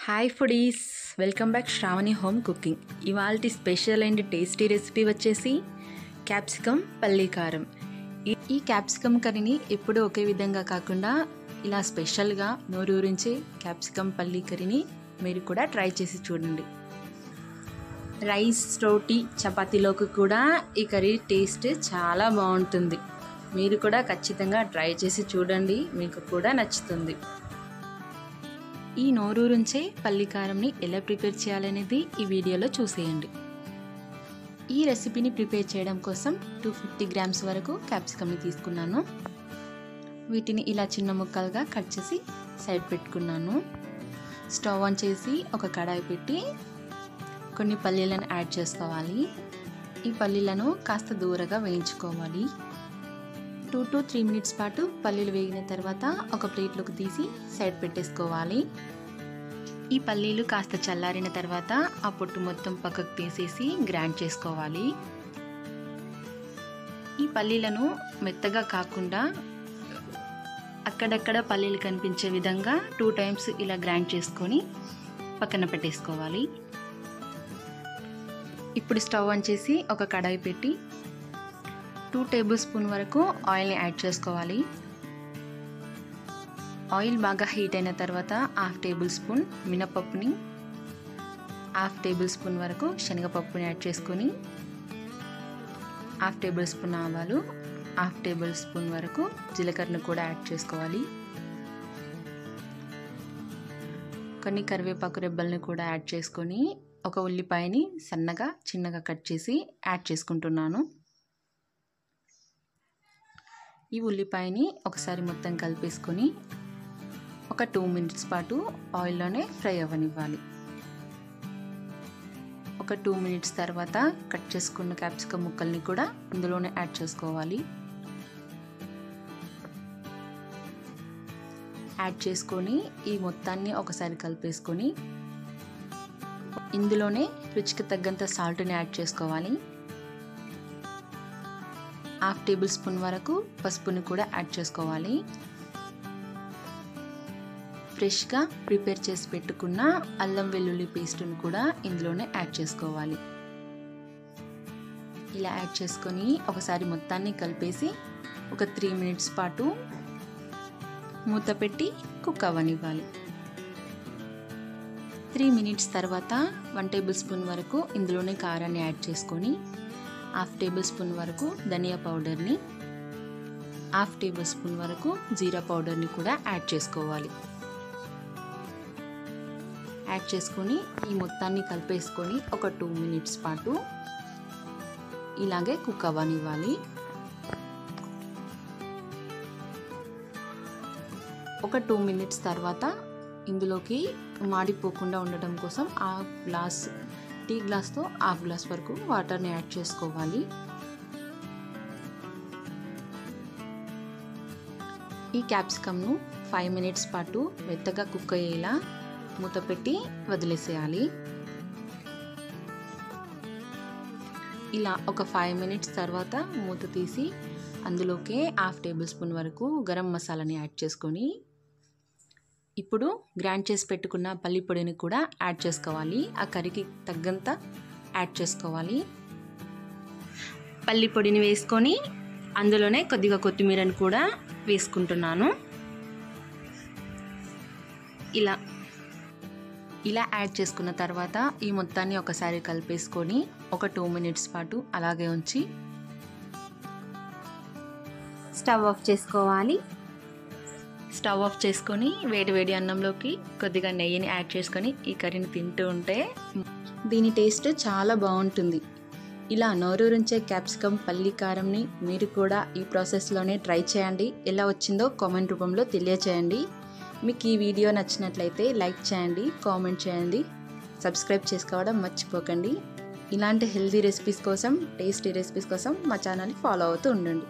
Hi foodies, welcome back Sravani home cooking. ఇవాల్టి special and tasty recipe వచ్చేసి capsicum పల్లీ కారం. ఈ క్యాప్సికమ్ కర్రీని ఎప్పుడూ ఒకే విధంగా కాకుండా ఇలా స్పెషల్గా నోరూరించే క్యాప్సికమ్ పల్లీ కర్రీని మీరు కూడా ట్రై చేసి చూడండి. రైస్, రోటీ, చపాతీలోకి కూడా ఈ కర్రీ టేస్ట్ చాలా బాగుంటుంది. మీరు కూడా ఖచ్చితంగా ట్రై చేసి చూడండి, మీకు కూడా నచ్చుతుంది. ఈ నోరూరించే పల్లీ కారంని ఎలా ప్రిపేర్ చేయాలనేది ఈ వీడియోలో చూసేయండి. ఈ రెసిపీని ప్రిపేర్ చేయడం కోసం 250 గ్రామ్స్ వరకు క్యాప్సికమ్ని తీసుకున్నాను. వీటిని ఇలా చిన్న ముక్కలుగా కట్ చేసి సైడ్ పెట్టుకున్నాను. స్టవ్ ఆన్ చేసి ఒక కడాయి పెట్టి కొన్ని పల్లీలను యాడ్ చేసుకోవాలి. ఈ పల్లీలను కాస్త దూరగా వేయించుకోవాలి. 2 to 3 మినిట్స్ పాటు పల్లీలు వేగిన తర్వాత ఒక ప్లేట్లోకి తీసి సైడ్ పెట్టేసుకోవాలి. ఈ పల్లీలు కాస్త చల్లారిన తర్వాత ఆ పొట్టు మొత్తం పక్కకు తీసేసి గ్రైండ్ చేసుకోవాలి. ఈ పల్లీలను మెత్తగా కాకుండా అక్కడక్కడ పల్లీలు కనిపించే విధంగా 2 టైమ్స్ ఇలా గ్రైండ్ చేసుకొని పక్కన పెట్టేసుకోవాలి. ఇప్పుడు స్టవ్ ఆన్ చేసి ఒక కడాయి పెట్టి 2 టేబుల్ స్పూన్ వరకు ఆయిల్ని యాడ్ చేసుకోవాలి. ఆయిల్ బాగా హీట్ అయిన తర్వాత 1/2 టేబుల్ స్పూన్ మినపప్పుని, 1/2 టేబుల్ స్పూన్ వరకు శనగపప్పుని యాడ్ చేసుకొని 1/2 టేబుల్ స్పూన్ ఆవాలు, 1/2 టేబుల్ స్పూన్ వరకు జీలకర్రను కూడా యాడ్ చేసుకోవాలి. కొన్ని కరివేపాకు రెబ్బల్ని కూడా యాడ్ చేసుకొని ఒక ఉల్లిపాయని సన్నగా చిన్నగా కట్ చేసి యాడ్ చేసుకుంటున్నాను. ఈ ఉల్లిపాయని ఒకసారి మొత్తం కలిపేసుకొని ఒక 2 మినిట్స్ పాటు ఆయిల్లోనే ఫ్రై అవ్వనివ్వాలి. ఒక 2 మినిట్స్ తర్వాత కట్ చేసుకున్న క్యాప్సికమ్ ముక్కల్ని కూడా ఇందులోనే యాడ్ చేసుకోవాలి. యాడ్ చేసుకొని ఈ మొత్తాన్ని ఒకసారి కలిపేసుకొని ఇందులోనే రుచికి తగ్గంత సాల్ట్ని యాడ్ చేసుకోవాలి. 1/2 టేబుల్ స్పూన్ వరకు పసుపుని కూడా యాడ్ చేసుకోవాలి. ఫ్రెష్గా ప్రిపేర్ చేసి పెట్టుకున్న అల్లం వెల్లుల్లి పేస్ట్ని కూడా ఇందులోనే యాడ్ చేసుకోవాలి. ఇలా యాడ్ చేసుకొని ఒకసారి మొత్తాన్ని కలిపేసి ఒక 3 మినిట్స్ పాటు మూత పెట్టి కుక్ అవ్వనివ్వాలి. 3 మినిట్స్ తర్వాత 1 టేబుల్ స్పూన్ వరకు ఇందులోనే కారాన్ని యాడ్ చేసుకొని 1/2 టేబుల్ స్పూన్ వరకు ధనియా పౌడర్ని, 1/2 టేబుల్ స్పూన్ వరకు జీరా పౌడర్ని కూడా యాడ్ చేసుకోవాలి. యాడ్ చేసుకొని ఈ మొత్తాన్ని కలిపేసుకొని ఒక 2 మినిట్స్ పాటు ఇలాగే కుక్ అవ్వనివ్వాలి. ఒక 2 మినిట్స్ తర్వాత ఇందులోకి మాడిపోకుండా ఉండటం కోసం టీ గ్లాస్తో 1/2 గ్లాస్ వరకు వాటర్ని యాడ్ చేసుకోవాలి. ఈ క్యాప్సికమ్ను 5 మినిట్స్ పాటు మెత్తగా కుక్ అయ్యేలా మూత పెట్టి వదిలేసేయాలి. ఇలా ఒక 5 మినిట్స్ తర్వాత మూత తీసి అందులోకే 1/2 టేబుల్ స్పూన్ వరకు గరం మసాలాని యాడ్ చేసుకొని ఇప్పుడు గ్రైండ్ చేసి పెట్టుకున్న పల్లి పొడిని కూడా యాడ్ చేసుకోవాలి. ఆ కర్రీకి తగ్గంత యాడ్ చేసుకోవాలి. పల్లి పొడిని వేసుకొని అందులోనే కొద్దిగా కొత్తిమీరని కూడా వేసుకుంటున్నాను. ఇలా యాడ్ చేసుకున్న తర్వాత ఈ మొత్తాన్ని ఒకసారి కలిపేసుకొని ఒక 2 మినిట్స్ పాటు అలాగే ఉంచి స్టవ్ ఆఫ్ చేసుకోవాలి. స్టవ్ ఆఫ్ చేసుకొని వేడి అన్నంలోకి కొద్దిగా నెయ్యిని యాడ్ చేసుకొని ఈ కర్రీని తింటూ ఉంటే దీని టేస్ట్ చాలా బాగుంటుంది. ఇలా నోరూరించే క్యాప్సికమ్ పల్లీ కారంని మీరు కూడా ఈ ప్రాసెస్లోనే ట్రై చేయండి. ఎలా వచ్చిందో కామెంట్ రూపంలో తెలియచేయండి. మీకు ఈ వీడియో నచ్చినట్లయితే లైక్ చేయండి, కామెంట్ చేయండి, సబ్స్క్రైబ్ చేసుకోవడం మర్చిపోకండి. ఇలాంటి హెల్తీ రెసిపీస్ కోసం, టేస్టీ రెసిపీస్ కోసం మా ఛానల్ని ఫాలో అవుతూ ఉండండి.